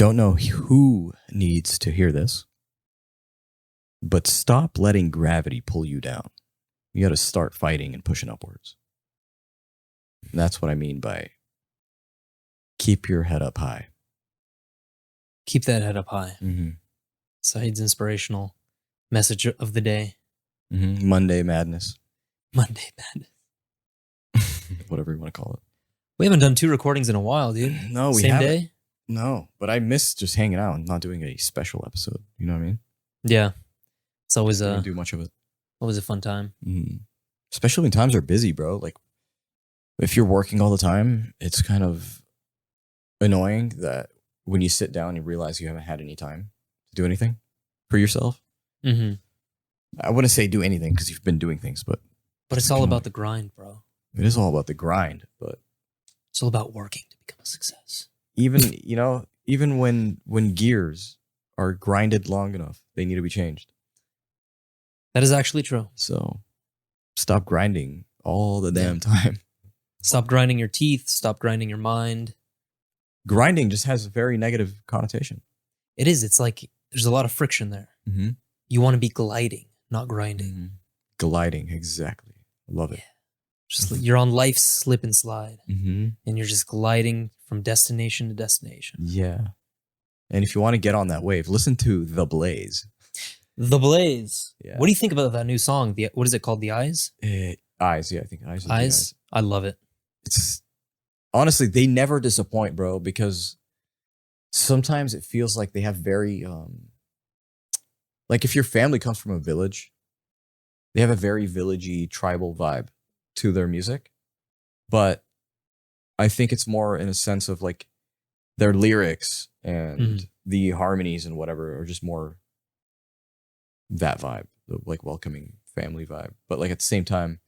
don't know who needs to hear this, but stop letting gravity pull you down. You got to start fighting and pushing upwards. And that's what I mean by keep your head up high. Keep that head up high. Mm-hmm. Saeed's inspirational message of the day. Mm-hmm. Monday madness. Monday madness. Whatever you want to call it. We haven't done 2 recordings in a while, dude. No, we Same haven't. day? No, but I miss just hanging out and not doing a special episode. You know what I mean? Yeah. It's always Don't do much of it. always a fun time. Mm-hmm. Especially when times are busy, bro. Like, if you're working all the time, it's kind of annoying that when you sit down, you realize you haven't had any time to do anything for yourself. Mm-hmm. I wouldn't say do anything because you've been doing things, but it's all about the grind, bro. it is all about the grind. But it's all about working to become a success. Even when gears are grinded long enough, they need to be changed. That is actually true. So stop grinding all the damn time. Stop grinding your teeth. Stop grinding your mind. Grinding just has a very negative connotation. It is. It's like there's a lot of friction there. Mm-hmm. You want to be gliding, not grinding. Mm-hmm. Gliding, exactly. Love it. Yeah. Just you're on life's slip and slide, mm-hmm. and you're just gliding from destination to destination. Yeah. And if you want to get on that wave, listen to The Blaze. The Blaze. Yeah. What do you think about that new song? What is it called? The Eyes? Eyes, yeah, I think Eyes. Eyes? I love it. It's honestly, they never disappoint, bro, because sometimes it feels like they have very like if your family comes from a village, they have a very villagey tribal vibe to their music. But I think it's more in a sense of like their lyrics and the harmonies and whatever are just more that vibe, the like welcoming family vibe. But like at the same time,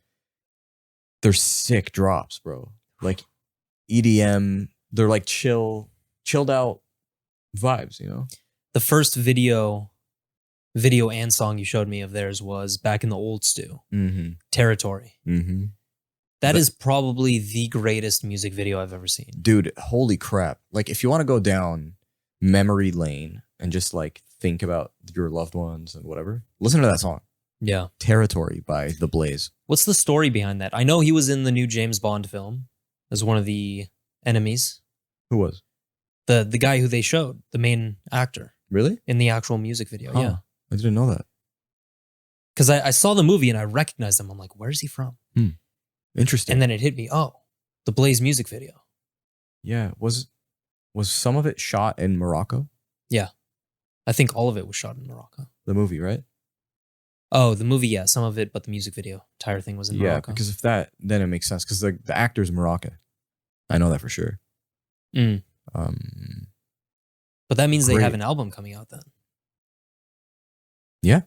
they're sick drops, bro. Like EDM, they're like chilled out vibes, you know? The first video and song you showed me of theirs was Back in the Old Stew. Mm-hmm. Territory. Mm-hmm. That is probably the greatest music video I've ever seen. Dude, holy crap. Like if you want to go down memory lane and just like think about your loved ones and whatever, listen to that song. Yeah. Territory by The Blaze. What's the story behind that? I know he was in the new James Bond film as one of the enemies. Who was? The guy who they showed, the main actor. Really? In the actual music video, Huh. yeah. I didn't know that. Because I saw the movie and I recognized him. I'm like, where's he from? Interesting. And then it hit me, oh, the Blaze music video. Yeah. Was some of it shot in Morocco? Yeah. I think all of it was shot in Morocco. The movie, right? Oh, the movie, yeah, some of it, but the music video, entire thing was in Morocco. Yeah, because if that, then it makes sense. Because the actor's Moroccan. I know that for sure. But that means they have an album coming out then. Yeah.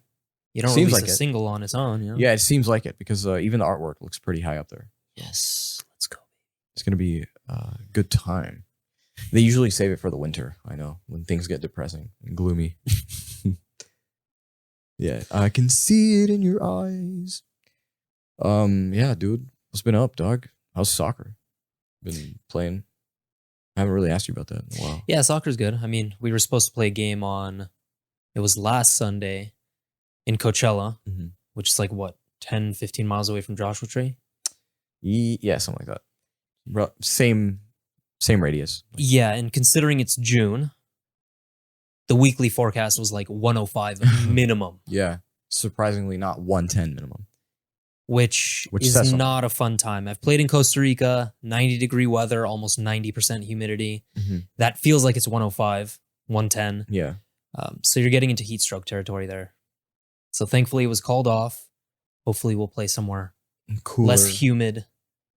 You don't Seems release like a it. single on its own, you know? Yeah, it seems like it because even the artwork looks pretty high up there. Yes, let's go. It's going to be a good time. They usually save it for the winter, I know, when things get depressing and gloomy. Yeah, I can see it in your eyes. Yeah, dude. What's been up, dog? How's soccer? Been playing? I haven't really asked you about that in a while. Yeah, soccer's good. I mean, we were supposed to play a game it was last Sunday in Coachella, which is like, what, 10, 15 miles away from Joshua Tree? Yeah, something like that. Same radius. Yeah, and considering it's June, the weekly forecast was like 105 minimum. Yeah, surprisingly not 110 minimum. Which says something. not a fun time. I've played in Costa Rica, 90-degree weather, almost 90% humidity. That feels like it's 105, 110. Yeah. So you're getting into heat stroke territory there. So thankfully it was called off. Hopefully we'll play somewhere Cooler less humid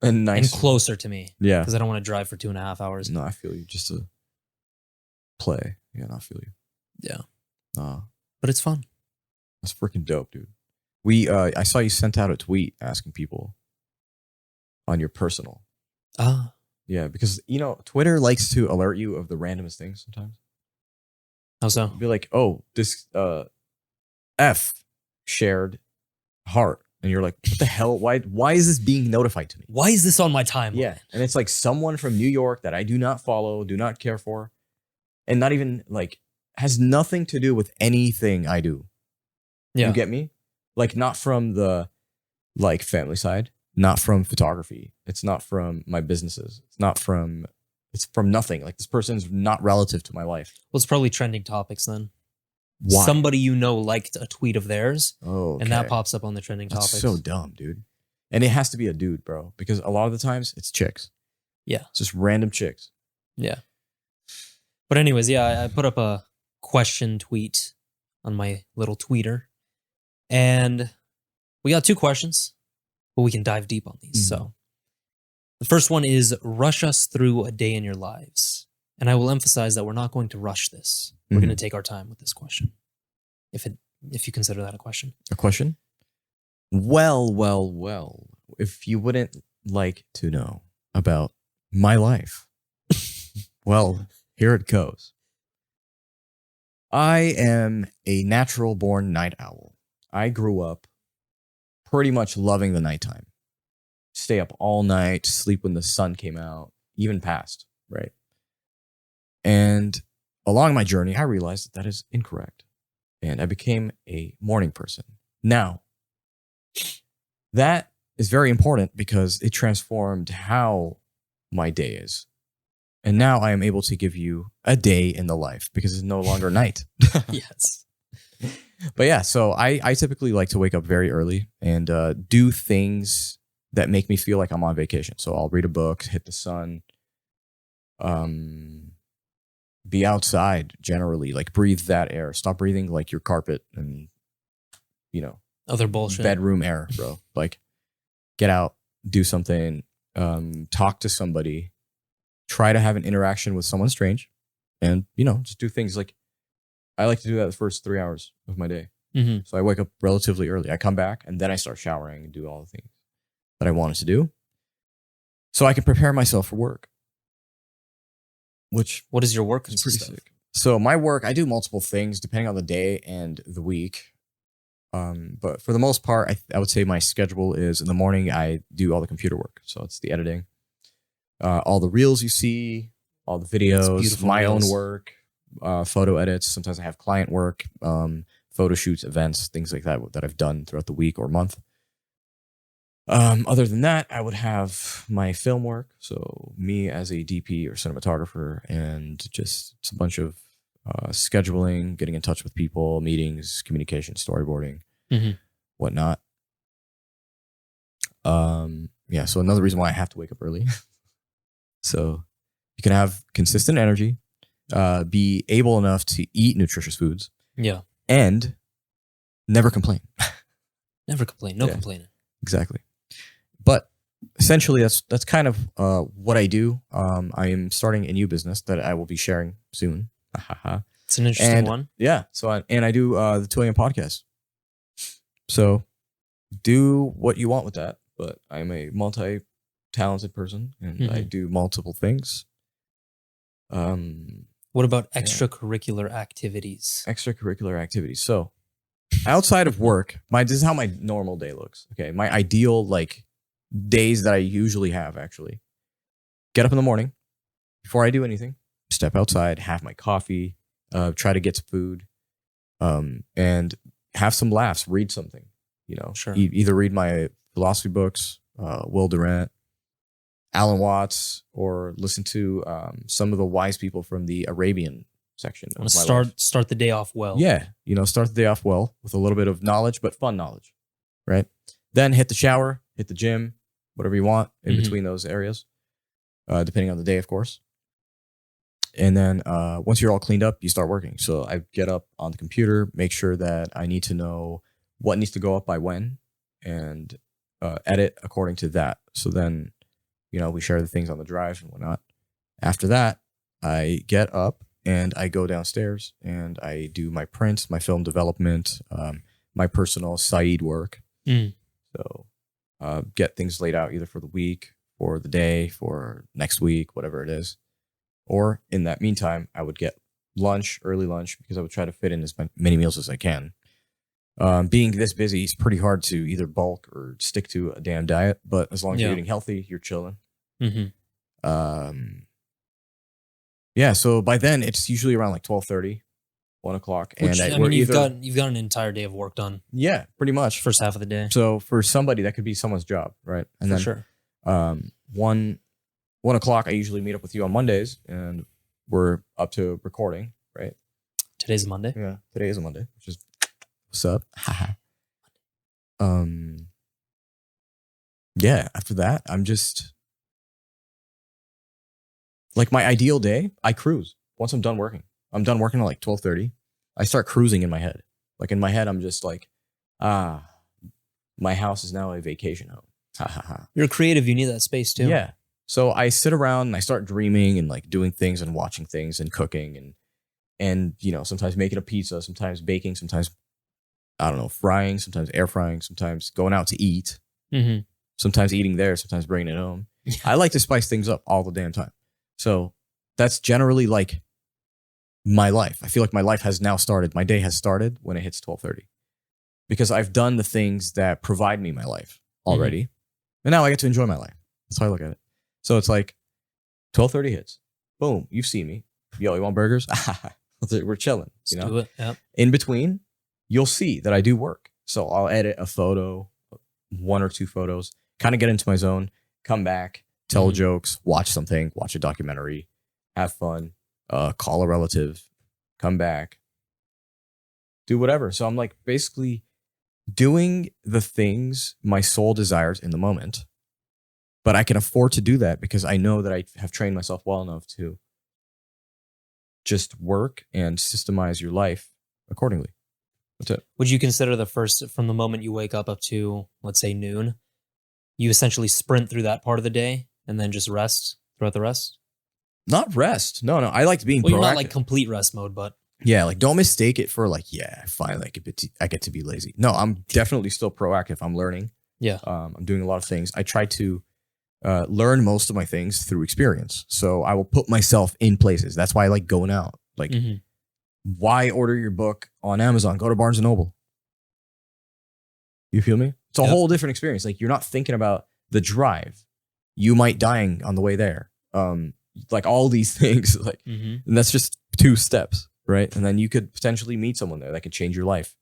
and nice and closer to me. Yeah. Because I don't want to drive for 2.5 hours. No, I feel you. Just to play. Yeah, no, I feel you. Yeah. But it's fun. That's freaking dope, dude. I saw you sent out a tweet asking people on your personal. Yeah, because, Twitter likes to alert you of the randomest things sometimes. How so? Be like, oh, this F shared heart. And you're like, what the hell? Why is this being notified to me? Why is this on my timeline? Yeah. And it's like someone from New York that I do not follow, do not care for. and not even like has nothing to do with anything I do. Yeah. You get me? Like not from the like family side, not from photography. It's not from my businesses. It's from nothing. Like this person's not relative to my life. Well, it's probably trending topics then. Why? Somebody you know liked a tweet of theirs, Oh, and that pops up on the trending That's topics. so dumb, dude. And it has to be a dude, bro, because a lot of the times it's chicks. Yeah. It's just random chicks. Yeah. But anyways, yeah, I put up a question tweet on my little tweeter, and we got 2 questions, but we can dive deep on these. So the first one is, rush us through a day in your lives. And I will emphasize that we're not going to rush this. We're going to take our time with this question. If you consider that a question. A question? Well. If you wouldn't like to know about my life, well, here it goes. I am a natural born night owl. I grew up pretty much loving the nighttime. Stay up all night, sleep when the sun came out, even past, right? And along my journey, I realized that is incorrect. And I became a morning person. Now, that is very important because it transformed how my day is. And now I am able to give you a day in the life because it's no longer night. Yes. But yeah, so I typically like to wake up very early and do things that make me feel like I'm on vacation. So I'll read a book, hit the sun, be outside generally, like breathe that air. Stop breathing like your carpet and, other bullshit. Bedroom air, bro. Like get out, do something, talk to somebody, try to have an interaction with someone strange, and, just do things like I like to do that the first 3 hours of my day. Mm-hmm. So I wake up relatively early. I come back and then I start showering and do all the things that I wanted to do so I can prepare myself for work. What is your work is pretty consist of? sick. So my work, I do multiple things depending on the day and the week. But for the most part, I would say my schedule is in the morning, I do all the computer work. So it's the editing, all the reels you see, all the videos, my own work, photo edits. Sometimes I have client work, photo shoots, events, things like that I've done throughout the week or month. Other than that, I would have my film work. So me as a DP or cinematographer, and just a bunch of scheduling, getting in touch with people, meetings, communication, storyboarding, whatnot. Yeah. So another reason why I have to wake up early. So you can have consistent energy, be able enough to eat nutritious foods. Yeah. And never complain. Never complain. No complaining. Exactly. But essentially, that's kind of what I do. I am starting a new business that I will be sharing soon. It's an interesting one. Yeah. So I do the 2 a.m. podcast. So do what you want with that. But I'm a multi-talented person, and I do multiple things. What about extracurricular activities? Extracurricular activities. So outside of work, this is how my normal day looks. Okay. My ideal days that I usually have, actually. Get up in the morning before I do anything, step outside, have my coffee, try to get some food, and have some laughs, read something, Sure. Either read my philosophy books, Will Durant, Alan Watts, or listen to some of the wise people from the Arabian section. Start the day off well. Yeah. Start the day off well with a little bit of knowledge, but fun knowledge, right? Then hit the shower, hit the gym, whatever you want in between those areas, depending on the day, of course. And then once you're all cleaned up, you start working. So I get up on the computer, make sure that I need to know what needs to go up by when, and edit according to that. So then, we share the things on the drive and whatnot. After that, I get up and I go downstairs and I do my prints, my film development, my personal side work. So get things laid out either for the week, for the day, for next week, whatever it is. Or in that meantime, I would get early lunch, because I would try to fit in as many meals as I can. Being this busy, it's pretty hard to either bulk or stick to a damn diet. But as long as you're eating healthy, you're chilling. Yeah, so by then it's usually around like 12:30, 1 o'clock, and Which I we're mean, either you've got an entire day of work done. yeah, pretty much. First half of the day, So for somebody that could be someone's job, right? And for then sure. 1 o'clock, I usually meet up with you on Mondays, and we're up to recording, right? Today's Monday. Yeah, today is a Monday, which is what's up. um, yeah. After that, I'm just like my ideal day. I cruise once I'm done working. I'm done working at like 12:30. I start cruising in my head. Like in my head, I'm just like, my house is now a vacation home. Ha ha ha. You're creative. You need that space too. Yeah. So I sit around and I start dreaming and like doing things and watching things and cooking and you know, sometimes making a pizza, sometimes baking, sometimes I don't know, frying, sometimes air frying, sometimes going out to eat, Mm-hmm. sometimes eating there, sometimes bringing it home. I like to spice things up all the damn time. So that's generally like my life. I feel like my life has now started. My day has started when it hits 12:30 because I've done the things that provide me my life already. And now I get to enjoy my life. That's how I look at it. So it's like 12:30 hits. Boom. You've seen me. Yo, you want burgers? We're chilling. You Let's know? do it. Yep. In between, you'll see that I do work. So I'll edit a photo, 1 or 2 photos, kind of get into my zone, come back, tell jokes, watch something, watch a documentary, have fun, call a relative, come back, do whatever. So I'm like basically doing the things my soul desires in the moment. But I can afford to do that because I know that I have trained myself well enough to just work and systemize your life accordingly. That's it. Would you consider the first, from the moment you wake up to, let's say, noon, you essentially sprint through that part of the day and then just rest throughout the rest? Not rest. No. I like being Well, proactive. you're not like complete rest mode, but Yeah, like don't mistake it for like, yeah, finally I get to be lazy. No, I'm definitely still proactive. I'm learning. yeah. I'm doing a lot of things. I try to learn most of my things through experience. So I will put myself in places. That's why I like going out. Like, why order your book on Amazon? Go to Barnes and Noble. You feel me? It's a whole different experience. Like you're not thinking about the drive. You might dying on the way there. Like all these things. Like, and that's just 2 steps, right? And then you could potentially meet someone there that could change your life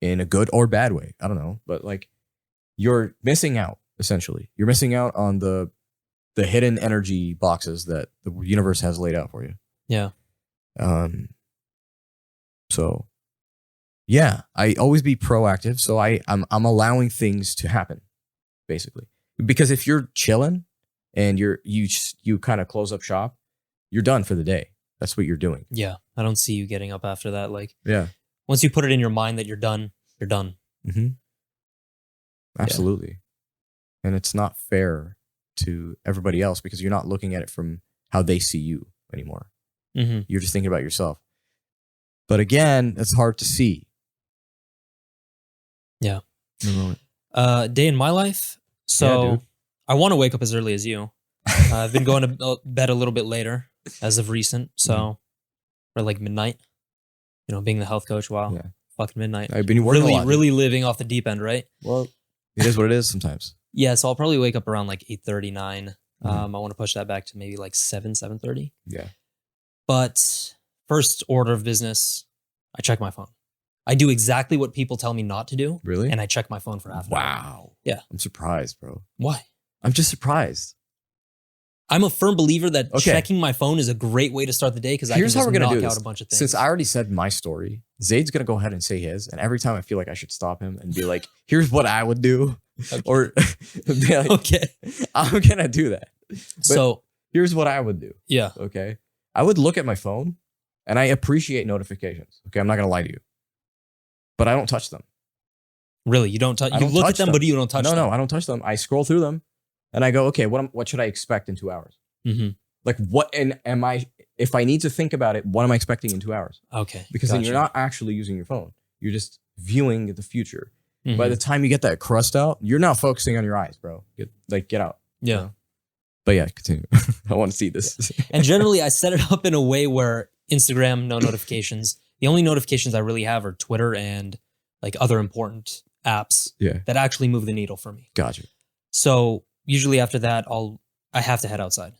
in a good or bad way. I don't know, but like you're missing out. Essentially, you're missing out on the hidden energy boxes that the universe has laid out for you. Yeah. So, yeah, I always be proactive. So I'm allowing things to happen, basically. Because if you're chilling and you kind of close up shop, you're done for the day. That's what you're doing. Yeah. I don't see you getting up after that. Like, Yeah. once you put it in your mind that you're done, you're done. Mm-hmm. Absolutely. Yeah. And it's not fair to everybody else because you're not looking at it from how they see you anymore. You're just thinking about yourself. But again, it's hard to see. Yeah. Day in my life. So I want to wake up as early as you. I've been going to bed a little bit later as of recent. So or like midnight, you know, being the health coach. Wow. Yeah. Fucking midnight. I've been working really living off the deep end, right? Well, it is what it is sometimes. Yeah, so I'll probably wake up around like 8:39. I want to push that back to maybe like 7:30. Yeah. But first order of business, I check my phone. I do exactly what people tell me not to do. Really? And I check my phone for half an hour. Wow. Yeah. I'm surprised, bro. Why? I'm just surprised. I'm a firm believer that checking my phone is a great way to start the day because I can just knock out a bunch of things. Since I already said my story, Zaid's going to go ahead and say his. And every time I feel like I should stop him and be like, here's what I would do. Okay. Or be like, okay, I'm going to do that. But so here's what I would do. Yeah. Okay. I would look at my phone and I appreciate notifications. Okay. I'm not going to lie to you. But I don't touch them. Really? You don't touch? You look at them, but you don't touch them? No, I don't touch them. I scroll through them. And I go, okay, what should I expect in 2 hours? Like what, and if I need to think about it, what am I expecting in 2 hours? Okay. Because then you're not actually using your phone. You're just viewing the future. By the time you get that crust out, you're not focusing on your eyes, bro. Get out. Yeah. You know? But yeah, continue. I want to see this. Yeah. And generally I set it up in a way where Instagram, no notifications. The only notifications I really have are Twitter and like other important apps that actually move the needle for me. Gotcha. So usually after that, I have to head outside.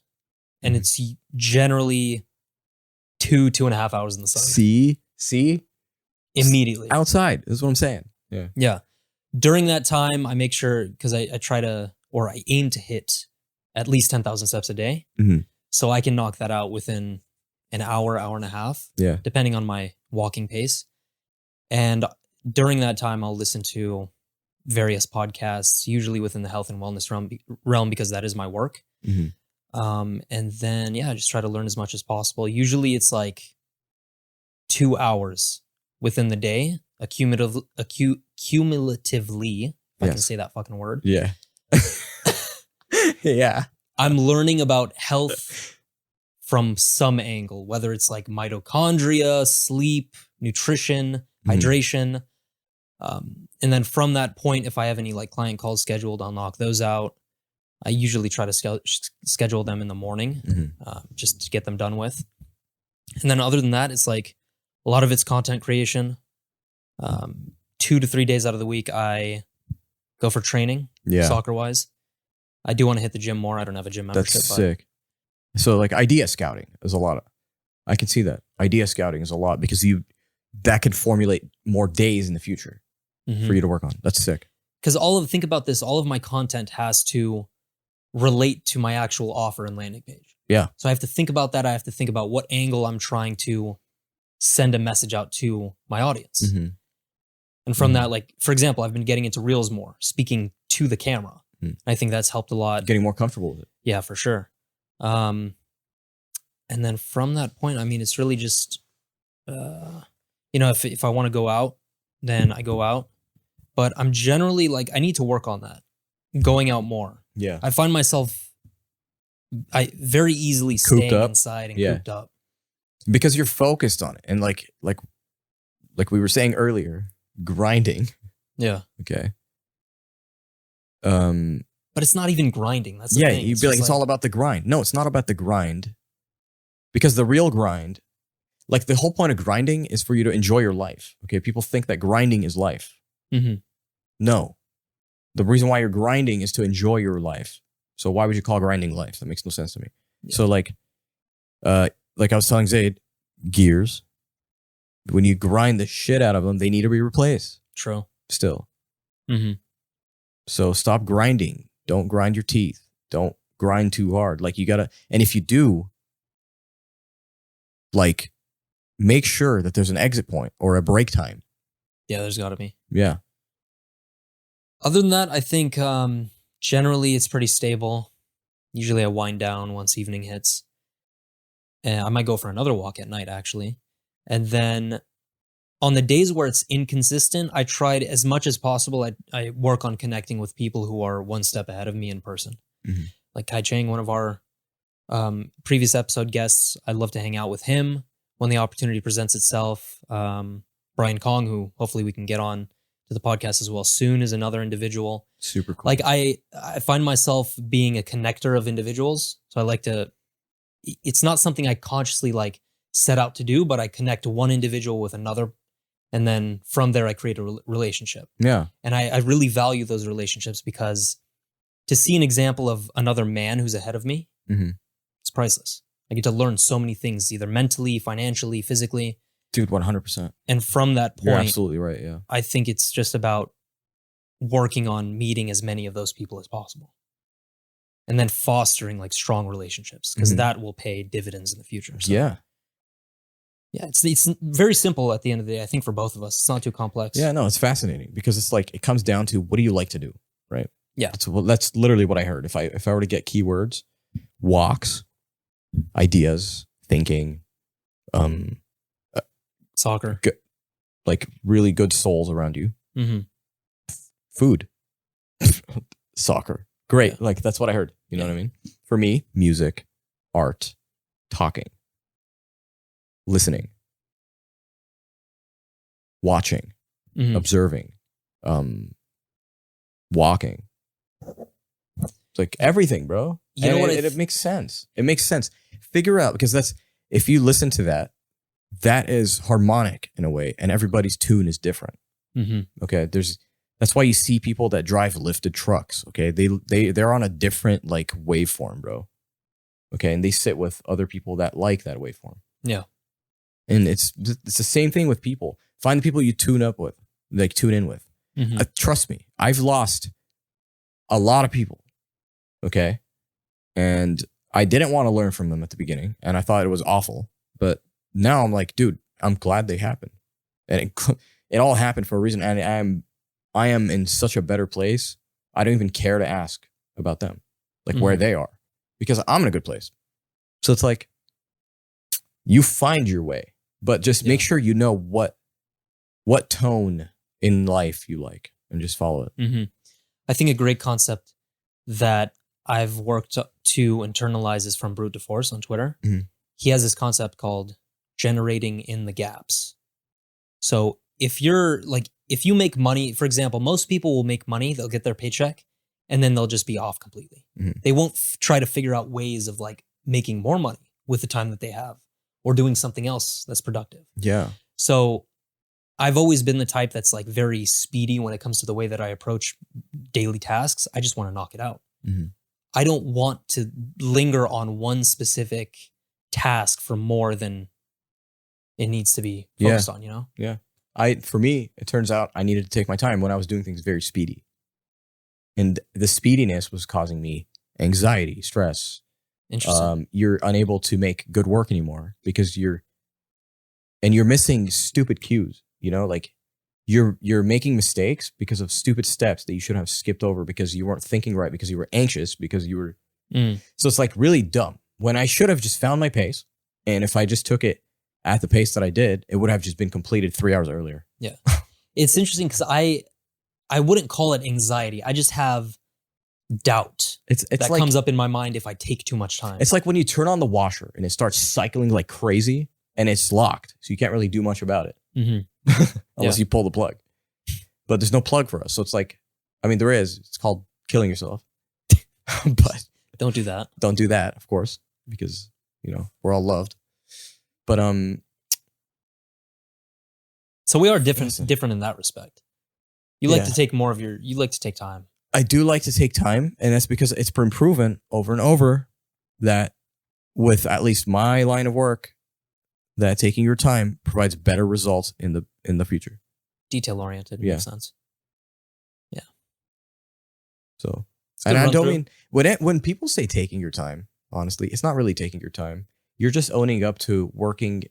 And it's generally two and a half hours in the sun. See? Immediately. Outside is what I'm saying. Yeah. Yeah. During that time, I make sure, because I try to, or I aim to hit at least 10,000 steps a day. Mhm. So I can knock that out within an hour, hour and a half, Yeah. depending on my walking pace. And during that time, I'll listen to various podcasts, usually within the health and wellness realm because that is my work. Mhm. And then, I just try to learn as much as possible. Usually it's like 2 hours within the day, cumulatively, if I can say that fucking word. Yeah. Yeah. I'm learning about health from some angle, whether it's like mitochondria, sleep, nutrition, hydration. And then from that point, if I have any like client calls scheduled, I'll knock those out. I usually try to schedule them in the morning, just to get them done with. And then other than that, it's like a lot of it's content creation. 2 to 3 days out of the week, I go for training, soccer wise. I do want to hit the gym more. I don't have a gym membership. That's sick. So like idea scouting is a lot. I can see that. Idea scouting is a lot because that could formulate more days in the future for you to work on. That's sick. Because think about this, all of my content has to relate to my actual offer and landing page. Yeah. So I have to think about that. I have to think about what angle I'm trying to send a message out to my audience. And from that, like, for example, I've been getting into Reels more, speaking to the camera. I think that's helped a lot. Getting more comfortable with it. Yeah, for sure. And then from that point, I mean, it's really just, if I want to go out, then I go out. But I'm generally like, I need to work on that, going out more. Yeah. I find myself, I very easily staying inside and cooped up. Because you're focused on it. And like we were saying earlier, grinding. Yeah. Okay. But it's not even grinding. That's the thing. You'd be like, it's all about the grind. No, it's not about the grind. Because the real grind, like the whole point of grinding is for you to enjoy your life. Okay. People think that grinding is life. No. The reason why you're grinding is to enjoy your life. So why would you call grinding life? That makes no sense to me. Yeah. So like I was telling Zaid, gears, when you grind the shit out of them, they need to be replaced. True. Still. So stop grinding. Don't grind your teeth. Don't grind too hard. Like you gotta, and if you do, like make sure that there's an exit point or a break time. Yeah, there's gotta be. Yeah. Other than that, I think generally it's pretty stable. Usually I wind down once evening hits. And I might go for another walk at night, actually. And then on the days where it's inconsistent, I tried as much as possible. I work on connecting with people who are one step ahead of me in person. Like Kai Chang, one of our previous episode guests. I'd love to hang out with him when the opportunity presents itself. Brian Kong, who hopefully we can get on to the podcast as well soon, is another individual. Super cool. Like I find myself being a connector of individuals. So I like to, it's not something I consciously like set out to do, but I connect one individual with another. And then from there, I create a relationship. Yeah. And I really value those relationships because to see an example of another man who's ahead of me, it's priceless. I get to learn so many things, either mentally, financially, physically. Dude, 100%. And from that point, you're absolutely right. Yeah. I think it's just about working on meeting as many of those people as possible. And then fostering like strong relationships because that will pay dividends in the future. So. Yeah. Yeah, it's very simple at the end of the day, I think, for both of us. It's not too complex. Yeah, no, it's fascinating because it's like, it comes down to what do you like to do, right? Yeah. That's literally what I heard. If I were to get keywords, walks, ideas, thinking, soccer, like really good souls around you, food, soccer, great. Yeah. Like that's what I heard. You know what I mean? For me, music, art, talking, listening, watching, observing, walking. It's like everything, bro. You know what? It makes sense. It makes sense. Figure out, because if you listen to that, that is harmonic in a way, and everybody's tune is different. Okay, that's why you see people that drive lifted trucks. Okay, they're on a different like waveform, bro. Okay, and they sit with other people that like that waveform. Yeah. And it's the same thing with people. Find the people you tune up with, like tune in with. Mm-hmm. Trust me, I've lost a lot of people. Okay. And I didn't want to learn from them at the beginning. And I thought it was awful. But now I'm like, dude, I'm glad they happened. And it all happened for a reason. And I am in such a better place. I don't even care to ask about them, like where they are, because I'm in a good place. So it's like, you find your way, but just make sure you know what tone in life you like and just follow it. Mm-hmm. I think a great concept that I've worked to internalize is from Brute to Force on Twitter. Mm-hmm. He has this concept called generating in the gaps. So if you make money, for example, most people will make money, they'll get their paycheck, and then they'll just be off completely. Mm-hmm. They won't try to figure out ways of like making more money with the time that they have or doing something else that's productive. Yeah. So I've always been the type that's like very speedy when it comes to the way that I approach daily tasks. I just want to knock it out. Mm-hmm. I don't want to linger on one specific task for more than it needs to be focused on, you know? Yeah. For me, it turns out I needed to take my time when I was doing things very speedy. And the speediness was causing me anxiety, stress. Interesting. You're unable to make good work anymore because you're missing stupid cues, you know, like you're making mistakes because of stupid steps that you should have skipped over because you weren't thinking right, because you were anxious, because you were. So it's like really dumb when I should have just found my pace. And if I just took it at the pace that I did, it would have just been completed 3 hours earlier. Yeah. It's interesting because I wouldn't call it anxiety. I just have doubt It's that like, comes up in my mind if I take too much time. it's like when you turn on the washer and it starts cycling like crazy and it's locked. So you can't really do much about it unless you pull the plug. But there's no plug for us. So it's like, I mean, there is. It's called killing yourself. But Don't do that. don't do that, of course, because, you know, we're all loved. But So we are different in that respect. You like Yeah. to take more of you like to take time. I do like to take time, and that's because it's been proven over and over that with at least my line of work, that taking your time provides better results in the future. Detail oriented, Yeah. makes sense. So, It's a good and I run don't through. mean when people say taking your time, honestly, it's not really taking your time. You're just owning up to working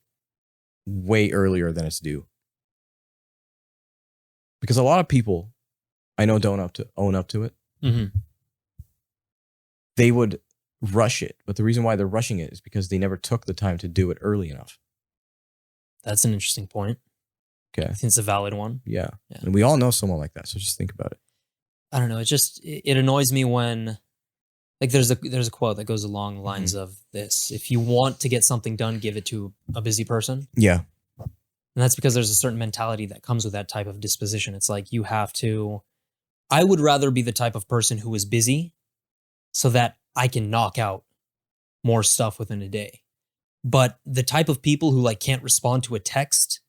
way earlier than it's due. Because a lot of people I know don't own up to it. Mm-hmm. They would rush it, but the reason why they're rushing it is because they never took the time to do it early enough. That's an interesting point. Okay. I think it's a valid one. Yeah. Yeah. And we all know someone like that, so just think about it. I don't know. It annoys me when, like, there's a quote that goes along the lines of this: if you want to get something done, give it to a busy person. Yeah. And that's because there's a certain mentality that comes with that type of disposition. It's like you have to. I would rather be the type of person who is busy, so that I can knock out more stuff within a day. But the type of people who like can't respond to a text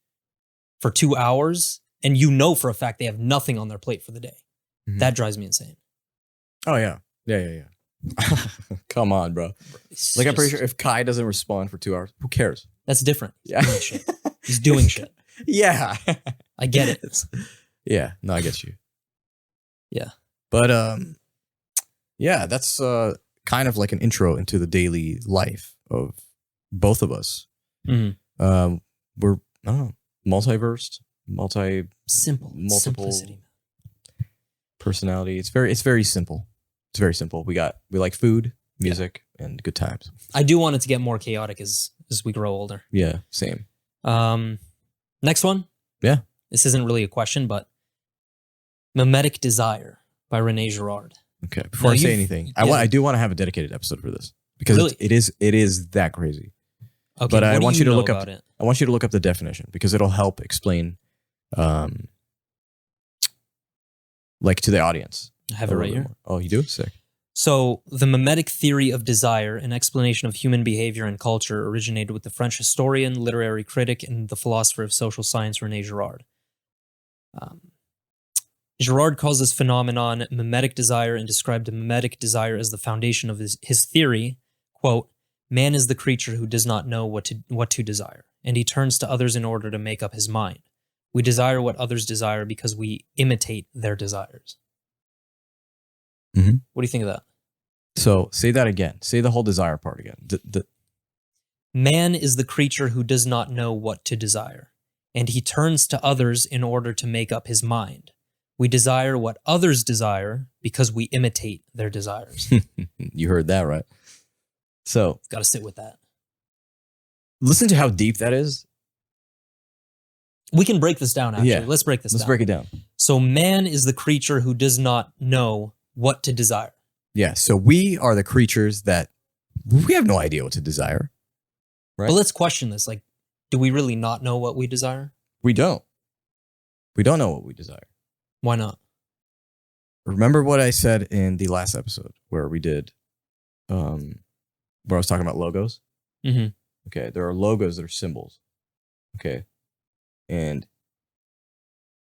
for 2 hours, and you know for a fact they have nothing on their plate for the day. Mhm. That drives me insane. Oh yeah. Yeah. Come on, bro. It's Like I'm pretty just- sure if Kai doesn't respond for 2 hours, who cares? That's different. Yeah. He's doing shit. He's doing shit. Yeah. I get it. Yeah. No, I get you. Yeah. But yeah, that's kind of like an intro into the daily life of both of us. Mhm. We're I don't know, multiversed, Simple. multiple Simplicity. personality. It's very simple. It's very simple. We like food, music, and good times. I do want it to get more chaotic as we grow older. Yeah, same. Next one. Yeah. This isn't really a question, but Memetic Desire by Rene Girard. Okay. Before Now, I say you've- anything, yeah. I do want to have a dedicated episode for this because Really? it is that crazy. Okay, But I what do want you to know look up- about it. I want you to look up the definition because it'll help explain, like to the audience. I have a it little right bit here. more. Oh, you do? Sick. So, the Memetic Theory of Desire, an explanation of human behavior and culture, originated with the French historian, literary critic, and the philosopher of social science, Rene Girard. Girard calls this phenomenon mimetic desire and described mimetic desire as the foundation of his theory. Quote, man is the creature who does not know what to desire, and he turns to others in order to make up his mind. We desire what others desire because we imitate their desires. Mhm. What do you think of that? So say that again. Say the whole desire part again. Man is the creature who does not know what to desire, and he turns to others in order to make up his mind. We desire what others desire because we imitate their desires. You heard that, right? So Got to sit with that. listen to how deep that is. We can break this down, actually. Yeah. Let's break this Let's down. break it down. So man is the creature who does not know what to desire. Yeah. So we are the creatures that we have no idea what to desire. Right. But let's question this. Like, do we really not know what we desire? We don't. We don't know what we desire. Why not? Remember what I said in the last episode where we did, where I was talking about logos? Mm-hmm. Okay. There are logos that are symbols. Okay. And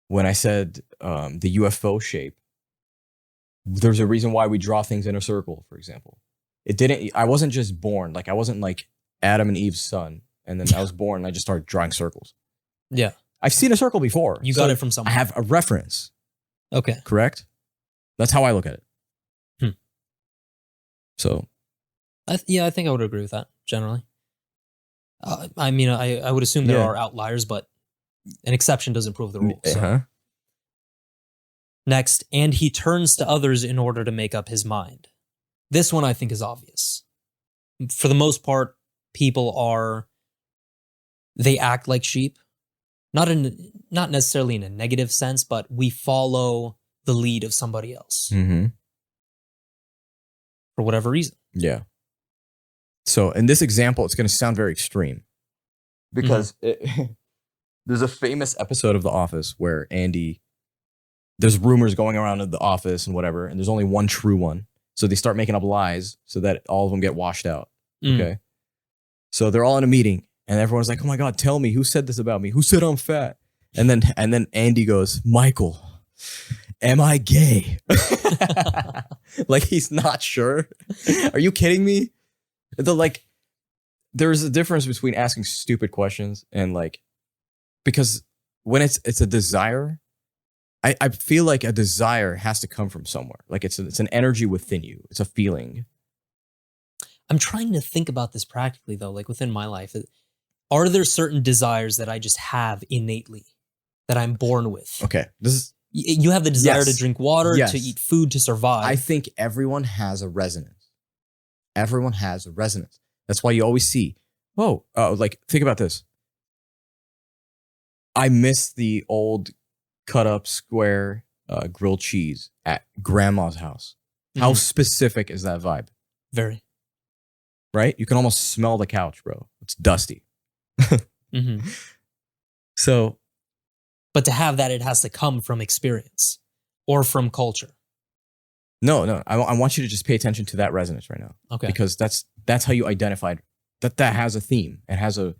when I said the UFO shape, there's a reason why we draw things in a circle, for example. I wasn't just born, like I wasn't like Adam and Eve's son, and then I was born and I just started drawing circles. Yeah. I've seen a circle before. You got it from I somewhere. have a reference, Okay. correct? That's how I look at it. Hmm. So, I think I would agree with that, generally. I mean, I would assume there Yeah. are outliers, but an exception doesn't prove the rule. So. uh-huh. Next, and he turns to others in order to make up his mind. This one I think is obvious. For the most part, they act like sheep. Not necessarily in a negative sense, but we follow the lead of somebody else Mm-hmm. for whatever reason. Yeah. So in this example, it's going to sound very extreme because there's a famous episode of The Office where there's rumors going around in the office and whatever, and there's only one true one. So they start making up lies so that all of them get washed out. Okay. So they're all in a meeting and everyone's like, oh my God, tell me who said this about me? Who said I'm fat? And then Andy goes, Michael, am I gay? Like he's not sure. Are you kidding me? There's a difference between asking stupid questions and because when it's a desire, I feel like a desire has to come from somewhere. Like it's an energy within you. It's a feeling. I'm trying to think about this practically, though, like within my life. Are there certain desires that I just have innately that I'm born with? Okay. You have the desire to drink water, Yes. to eat food, to survive. I think everyone has a resonance. Everyone has a resonance. That's why you always see, think about this. I miss the old cut up square grilled cheese at grandma's house. How specific is that vibe? Very. Right? You can almost smell the couch, bro. It's dusty. So, but to have that, it has to come from experience or from culture. no. I want you to just pay attention to that resonance right now. Okay. Because that's how you identified that has a theme. It has a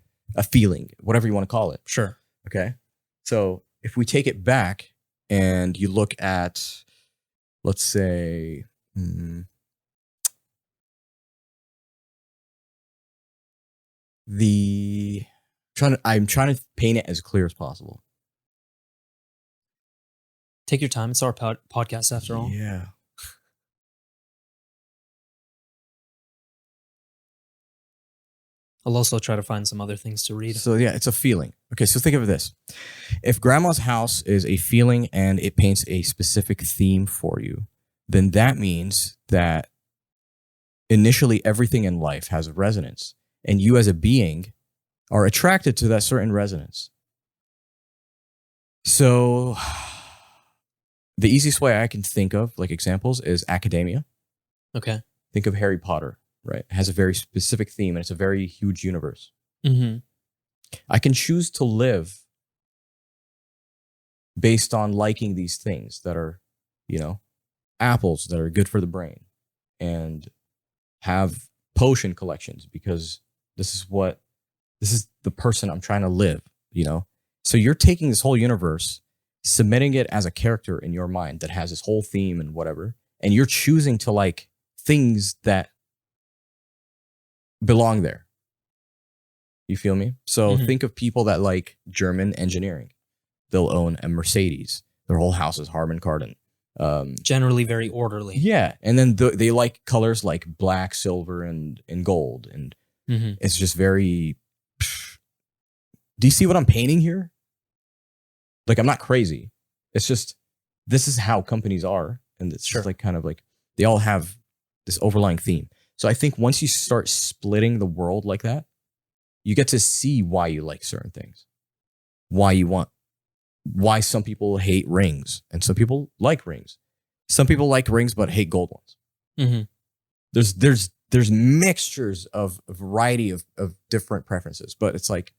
feeling, whatever you want to call it. Sure. Okay. So if we take it back and you look at, let's say, I'm trying to paint it as clear as possible. Take your time. It's our podcast after all. Yeah. I'll also try to find some other things to read. So yeah, it's a feeling. Okay, so think of this. If grandma's house is a feeling and it paints a specific theme for you, then that means that initially everything in life has a resonance. And you as a being are attracted to that certain resonance. So the easiest way I can think of, like examples, is academia. Okay. Think of Harry Potter, right? It has a very specific theme and it's a very huge universe. Mm-hmm. I can choose to live based on liking these things that are, apples that are good for the brain, and have potion collections because this is the person I'm trying to live, So you're taking this whole universe, submitting it as a character in your mind that has this whole theme and whatever, and you're choosing to like things that belong there. You feel me? So Mhm. think of people that like German engineering. They'll own a Mercedes. Their whole house is Harman Kardon. Generally very orderly. Yeah, and then they like colors like black, silver, and gold, and Hmm. it's just very. Do you see what I'm painting here? Like, I'm not crazy. It's just this is how companies are, and it's Sure. just like kind of like they all have this overlying theme. So I think once you start splitting the world like that, you get to see why you like certain things, why some people hate rings and some people like rings. Some people like rings but hate gold ones. Hmm. There's mixtures of a variety of different preferences, but it's like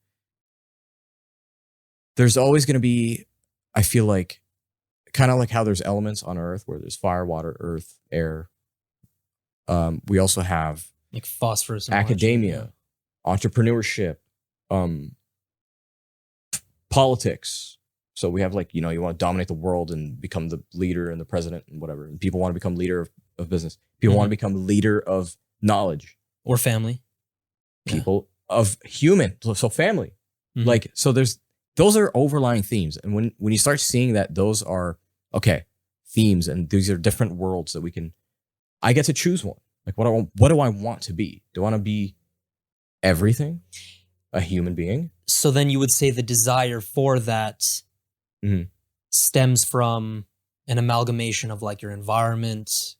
there's always going to be, I feel like, kind of like how there's elements on Earth where there's fire, water, earth, air. We also have Like phosphorus and academia, entrepreneurship, um, politics. So we have like, you want to dominate the world and become the leader and the president and whatever. And people want to become leader of business. People want to become leader of knowledge. or family. Yeah. People of human. So family. Mhm. Like, so those are overlying themes. And when you start seeing that those are, okay, themes and these are different worlds that I get to choose one. Like, what do I want to be? Do I want to be everything? A human being? So then you would say the desire for that Mhm. stems from an amalgamation of like your environment,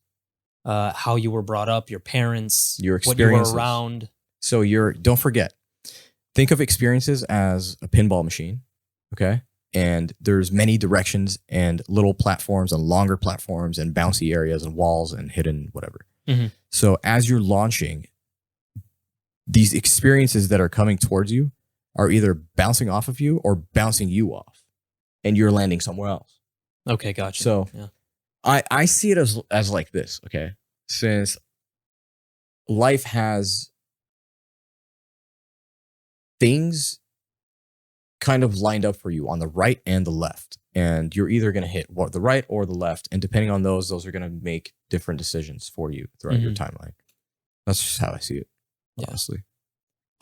how you were brought up, your parents, Your what you were experiences. around. So don't forget, think of experiences as a pinball machine, okay? And there's many directions and little platforms and longer platforms and bouncy areas and walls and hidden whatever. Mhm. So as you're launching, these experiences that are coming towards you are either bouncing off of you or bouncing you off, and you're landing somewhere else. Okay, gotcha. So yeah. I see it as like this, okay? Since life has things kind of lined up for you on the right and the left, and you're either going to hit the right or the left, and depending on those are going to make different decisions for you throughout your timeline. That's just how I see it, honestly.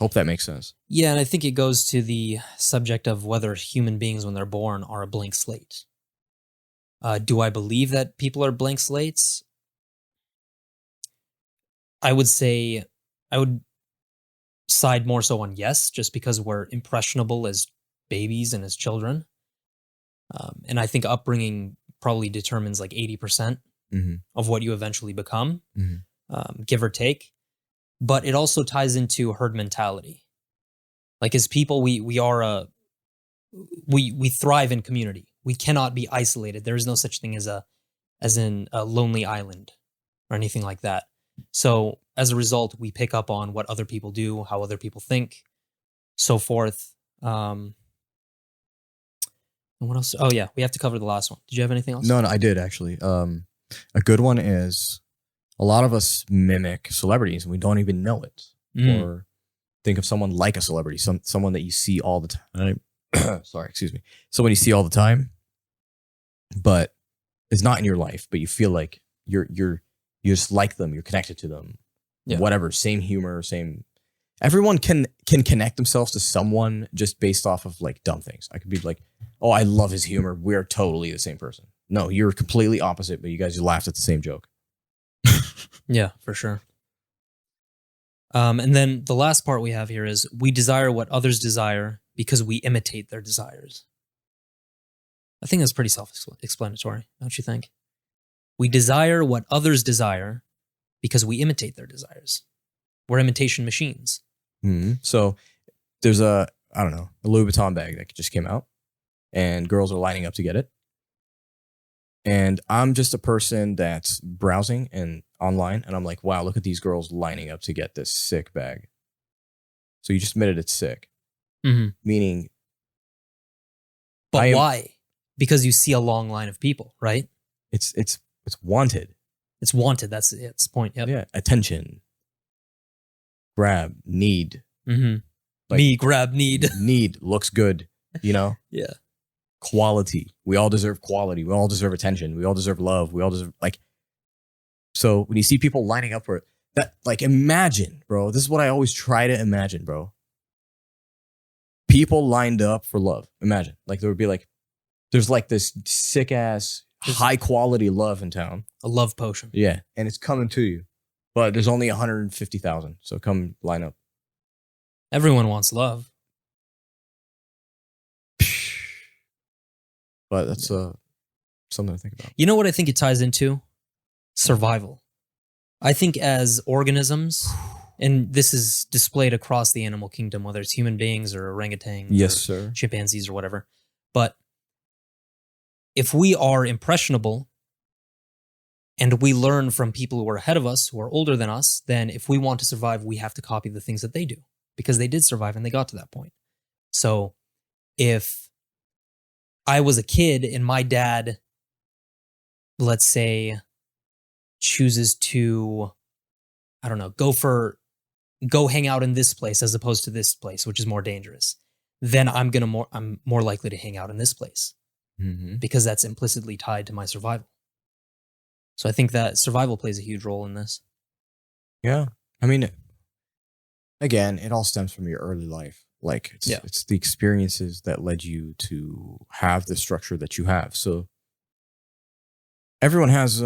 Hope that makes sense. Yeah, and I think it goes to the subject of whether human beings, when they're born, are a blank slate. Do I believe that people are blank slates? I would say I would side more so on yes, just because we're impressionable as babies and as children. And I think upbringing probably determines like 80% of what you eventually become, give or take. But it also ties into herd mentality. Like as people, we thrive in community. We cannot be isolated. There is no such thing as in a lonely island or anything like that. So as a result, we pick up on what other people do, how other people think, so forth. And what else? Oh yeah, we have to cover the last one. Did you have anything else? No, I did actually. A good one is a lot of us mimic celebrities and we don't even know it. Or think of someone like a celebrity, someone that you see all the time. Sorry, excuse me. Someone you see all the time, but it's not in your life, but you feel like you just like them, you're connected to them. Yeah. Whatever, same humor, same. Everyone can connect themselves to someone just based off of like dumb things. I could be like, oh, I love his humor. We're totally the same person. No, you're completely opposite, but you guys laughed at the same joke. Yeah, for sure. And then the last part we have here is we desire what others desire because we imitate their desires. I think that's pretty self-explanatory, don't you think? We desire what others desire because we imitate their desires. We're imitation machines. So there's a Louis Vuitton bag that just came out and girls are lining up to get it. And I'm just a person that's browsing and online and I'm like, wow, look at these girls lining up to get this sick bag. So you just admitted it's sick. Meaning. But why? Because you see a long line of people, right? It's wanted. It's wanted. That's the point. Yep. Yeah. Attention. Grab. Need. Me grab need. Need looks good. Yeah. Quality. We all deserve quality. We all deserve attention. We all deserve love. We all deserve so when you see people lining up for it, that imagine, bro, this is what I always try to imagine, bro. people lined up for love. Imagine, like there would be like, there's like this sick ass, high quality love in town. A love potion. Yeah, and it's coming to you, but there's only 150,000. So come line up. Everyone wants love. But that's something to think about. You know what I think it ties into? Survival. I think as organisms, and this is displayed across the animal kingdom, whether it's human beings or orangutans Yes, or sir. chimpanzees or whatever, but if we are impressionable and we learn from people who are ahead of us, who are older than us, then if we want to survive, we have to copy the things that they do because they did survive and they got to that point. So if I was a kid and my dad, let's say, chooses to, I don't know, go hang out in this place as opposed to this place, which is more dangerous, then I'm more likely to hang out in this place because that's implicitly tied to my survival. So I think that survival plays a huge role in this. Yeah. I mean, again, it all stems from your early life. Like it's the experiences that led you to have the structure that you have. So everyone has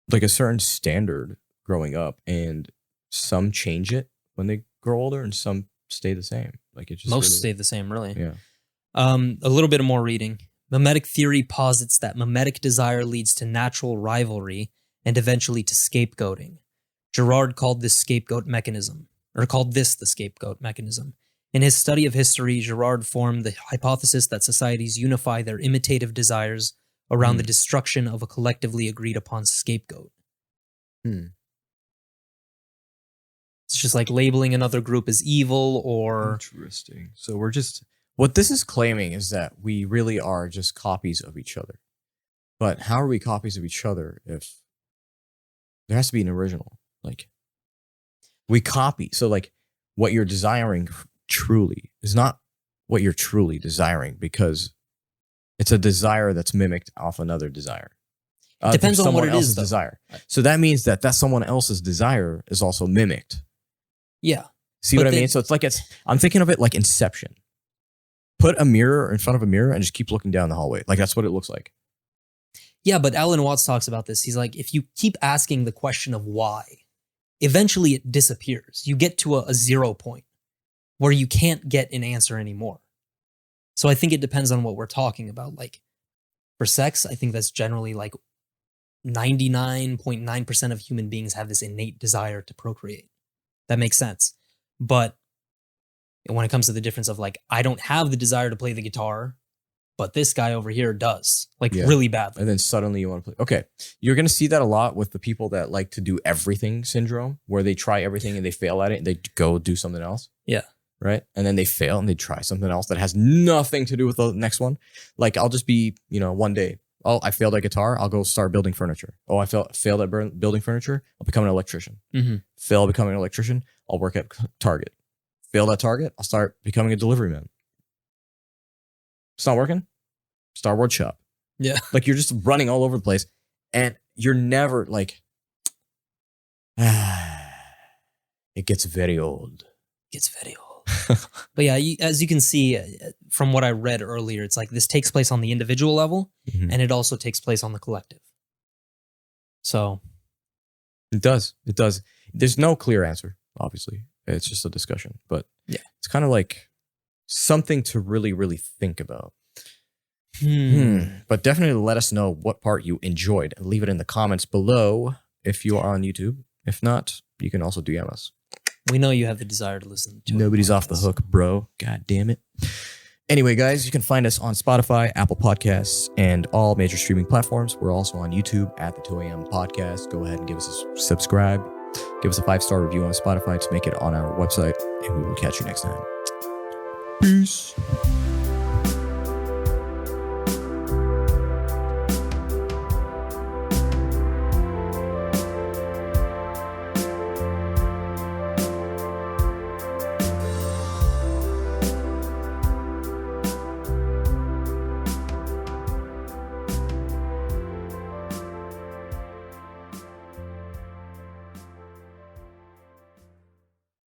like a certain standard growing up, and some change it when they grow older, and some stay the same. Like it just most stay the same, really. Yeah. A little bit of more reading. Memetic Theory posits that mimetic desire leads to natural rivalry and eventually to scapegoating. Girard called this the scapegoat mechanism. In his study of history, Girard formed the hypothesis that societies unify their imitative desires around the destruction of a collectively agreed upon scapegoat. It's just like labeling another group as evil or... Interesting. So what this is claiming is that we really are just copies of each other. But how are we copies of each other if there has to be an original? Like, we copy. So like what you're desiring truly is not what you're truly desiring, because it's a desire that's mimicked off another desire. Depends on what it is, though. Desire. So that means that someone else's desire is also mimicked. Yeah. See what I mean? So it's like I'm thinking of it like Inception. Put a mirror in front of a mirror and just keep looking down the hallway. Like that's what it looks like. Yeah, but Alan Watts talks about this. He's like, if you keep asking the question of why, eventually it disappears. You get to a 0 point where you can't get an answer anymore. So I think it depends on what we're talking about. Like for sex, I think that's generally like 99.9% of human beings have this innate desire to procreate. That makes sense. But when it comes to the difference of like, I don't have the desire to play the guitar, but this guy over here does, like really badly. And then suddenly you want to play. Okay. You're going to see that a lot with the people that like to do everything syndrome, where they try everything and they fail at it and they go do something else. Yeah. Right. And then they fail and they try something else that has nothing to do with the next one. Like I'll just be, one day, I failed at guitar. I'll go start building furniture. Oh, I failed at building furniture. I'll become an electrician. Fail becoming an electrician. I'll work at Target. Failed at Target. I'll start becoming a delivery man. It's not working. Star Wars shop. Yeah. Like you're just running all over the place and you're never like, it gets very old. But yeah, as you can see from what I read earlier, it's like this takes place on the individual level and it also takes place on the collective. So. It does. There's no clear answer, obviously. It's just a discussion, but yeah, it's kind of like something to really, really think about. But definitely let us know what part you enjoyed and leave it in the comments below if you are on YouTube. If not, you can also DM us. We know you have the desire to listen to Nobody's off the hook, bro. God damn it. Anyway, guys, you can find us on Spotify, Apple Podcasts, and all major streaming platforms. We're also on YouTube at the 2 a.m. podcast. Go ahead and give us a subscribe. Give us a 5-star review on Spotify to make it on our website, and we will catch you next time. Peace.